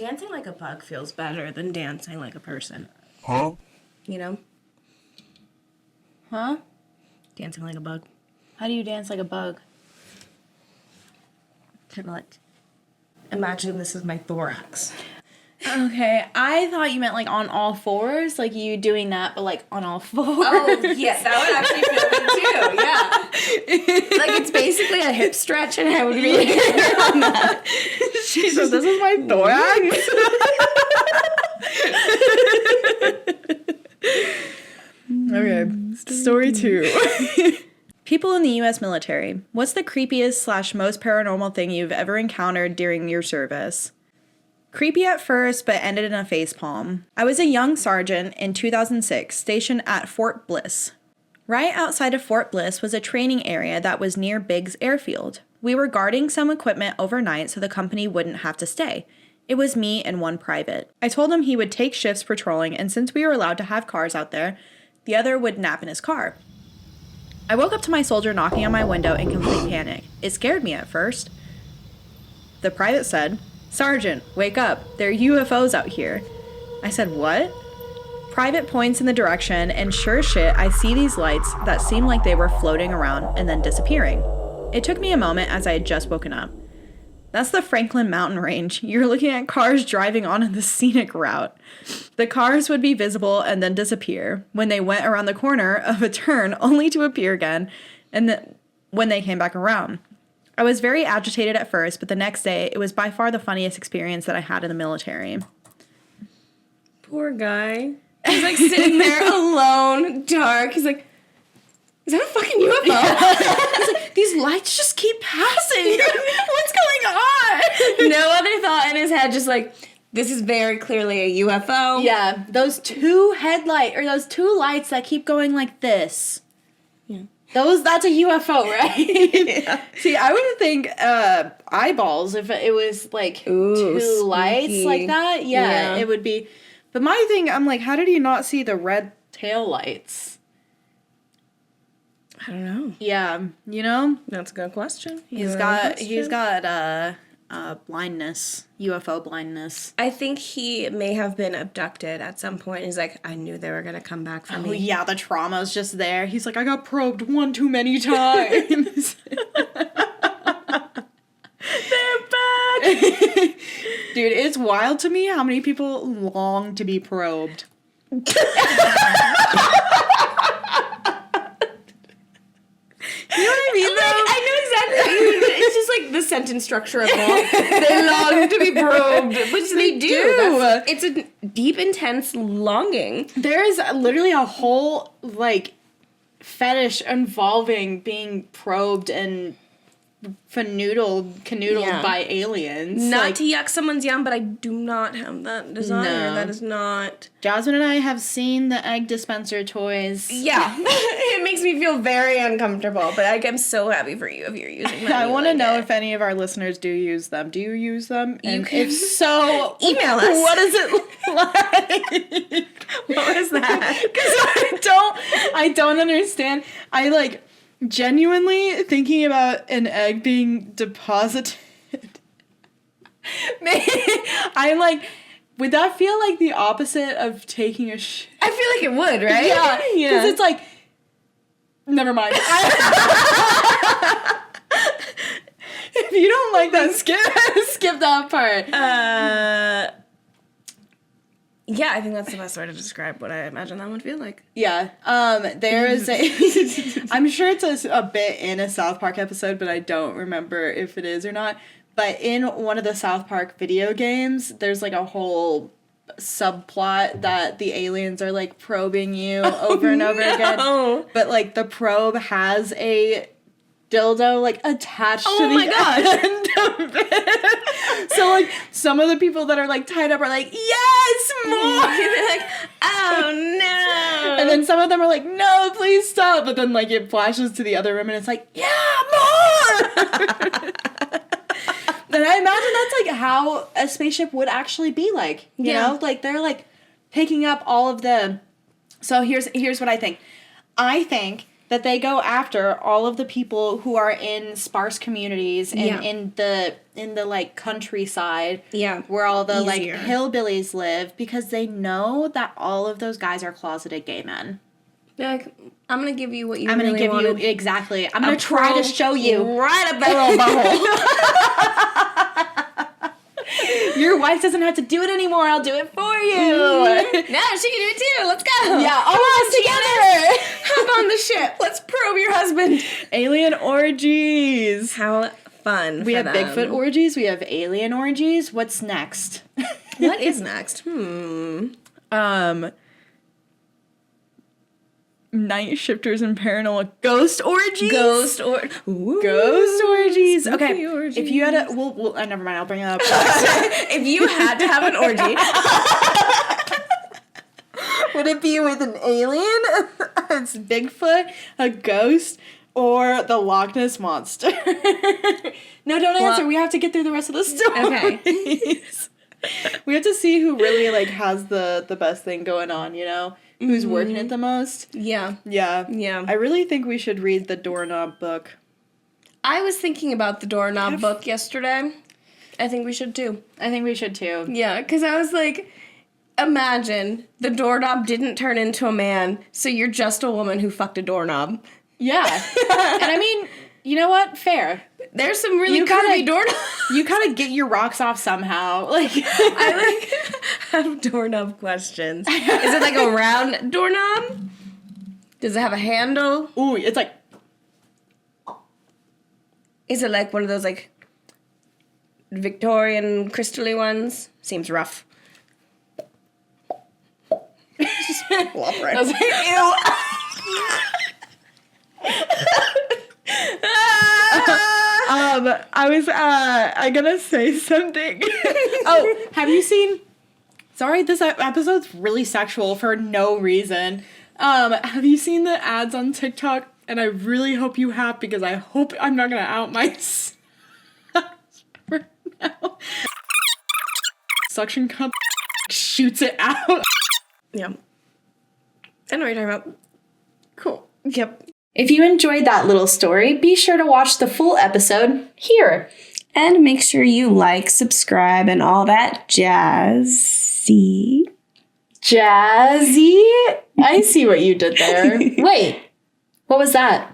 dancing like a bug feels better than dancing like a person. Huh? You know? Huh? Dancing like a bug. How do you dance like a bug? Kind of like, imagine this is my thorax. Okay, I thought you meant like on all fours, like you doing that, but like on all fours. Oh, yes, that would actually feel good too, yeah. Like it's basically a hip stretch and I would really get on that. She said, this is my thorax. Okay, story 2. People in the U.S. military. What's the creepiest / most paranormal thing you've ever encountered during your service? Creepy at first, but ended in a facepalm. I was a young sergeant in 2006, stationed at Fort Bliss. Right outside of Fort Bliss was a training area that was near Biggs Airfield. We were guarding some equipment overnight so the company wouldn't have to stay. It was me and one private. I told him he would take shifts patrolling, and since we were allowed to have cars out there, the other would nap in his car. I woke up to my soldier knocking on my window in complete panic. It scared me at first. The private said, "Sergeant, wake up. There are UFOs out here." I said, "What?" Private points in the direction, and sure shit, I see these lights that seem like they were floating around and then disappearing. It took me a moment as I had just woken up. That's the Franklin Mountain Range. You're looking at cars driving on the scenic route. The cars would be visible and then disappear when they went around the corner of a turn, only to appear again and when they came back around. I was very agitated at first, but the next day, it was by far the funniest experience that I had in the military. Poor guy. He's like sitting there alone, dark. He's like, is that a fucking UFO? Yeah. He's like, these lights just keep passing. What's going on? No other thought in his head, just like, this is very clearly a UFO. Yeah, those two lights that keep going like this. Yeah. That's a UFO, right? Yeah. See, I would think eyeballs if it was like two spooky. lights like that. Yeah, it would be. But my thing, I'm like, how did he not see the red tail lights? I don't know. Yeah, you know? That's a good question. He's got blindness, UFO blindness. I think he may have been abducted at some point. He's like, I knew they were going to come back for me. Oh, yeah, the trauma's just there. He's like, I got probed one too many times. They're back! Dude, it's wild to me how many people long to be probed. You know what I mean, though? I know exactly what you mean. It's just like the sentence structure of it. They long to be probed, which they do. It's a deep, intense longing. There is literally a whole, like, fetish involving being probed and canoodled by aliens. Not to yuck someone's yum, but I do not have that desire. No. That is not... Jasmine and I have seen the egg dispenser toys. Yeah. It makes me feel very uncomfortable, but I'm so happy for you if you're using them. I want to know if any of our listeners do use them. Do you use them? And if so, email us. What does it look like? What was that? Because I don't understand. I, like... Genuinely thinking about an egg being deposited. I'm like, would that feel like the opposite of taking a shit? I feel like it would, right? Yeah. Because it's like, never mind. If you don't like that, skip that part. Yeah, I think that's the best way to describe what I imagine that would feel like. Yeah. There is I'm sure it's a bit in a South Park episode, but I don't remember if it is or not. But in one of the South Park video games, there's like a whole subplot that the aliens are like probing you over and over again. But like the probe has a dildo like attached to the end of it. So like some of the people that are like tied up are like, yes, more. They're like, oh no. And then some of them are like, no, please stop. But then like it flashes to the other room and it's like, yeah, more. Then I imagine that's like how a spaceship would actually be like. You know? Like they're like picking up all of the... So here's what I think. I think that they go after all of the people who are in sparse communities and in the like countryside where all the like hillbillies live, because they know that all of those guys are closeted gay men. Like, I'm gonna give you what you I'm really gonna give wanted. you exactly. I'm gonna try to show you right up that little butthole. Your wife doesn't have to do it anymore. I'll do it for you. Mm-hmm. No, she can do it too. Let's go. Yeah, all of us together. Hop on the ship. Let's probe your husband. Alien orgies. How fun. We have Bigfoot orgies. We have alien orgies. What's next? What is next? Night shifters and paranormal ghost orgies. Ghost orgies. Okay, orgies. If you had a, well, never mind. I'll bring it up. If you had to have an orgy, would it be with an alien, it's Bigfoot, a ghost, or the Loch Ness monster? No, don't answer. We have to get through the rest of the story. Okay. We have to see who really like has the best thing going on. You know. Who's working it the most? Yeah. I really think we should read the doorknob book. I was thinking about the doorknob book yesterday. I think we should too. Yeah, because I was like, imagine the doorknob didn't turn into a man, so you're just a woman who fucked a doorknob. Yeah. And I mean, you know what? Fair. There's some really curvy doorknobs. You gotta get your rocks off somehow. Like, I have doorknob questions. Is it like a round doorknob? Does it have a handle? Ooh, it's like. Is it like one of those like Victorian crystally ones? Seems rough. Just flop right. I was like, ew. I'm gonna say something. Oh, have you seen? Sorry, this episode's really sexual for no reason. Have you seen the ads on TikTok? And I really hope you have, because I hope I'm not gonna out myself right now. Suction cup shoots it out. Yeah. I know what you're talking about. Cool. Yep. If you enjoyed that little story, be sure to watch the full episode here. And make sure you like, subscribe, and all that jazzy. Jazzy? I see what you did there. Wait, what was that?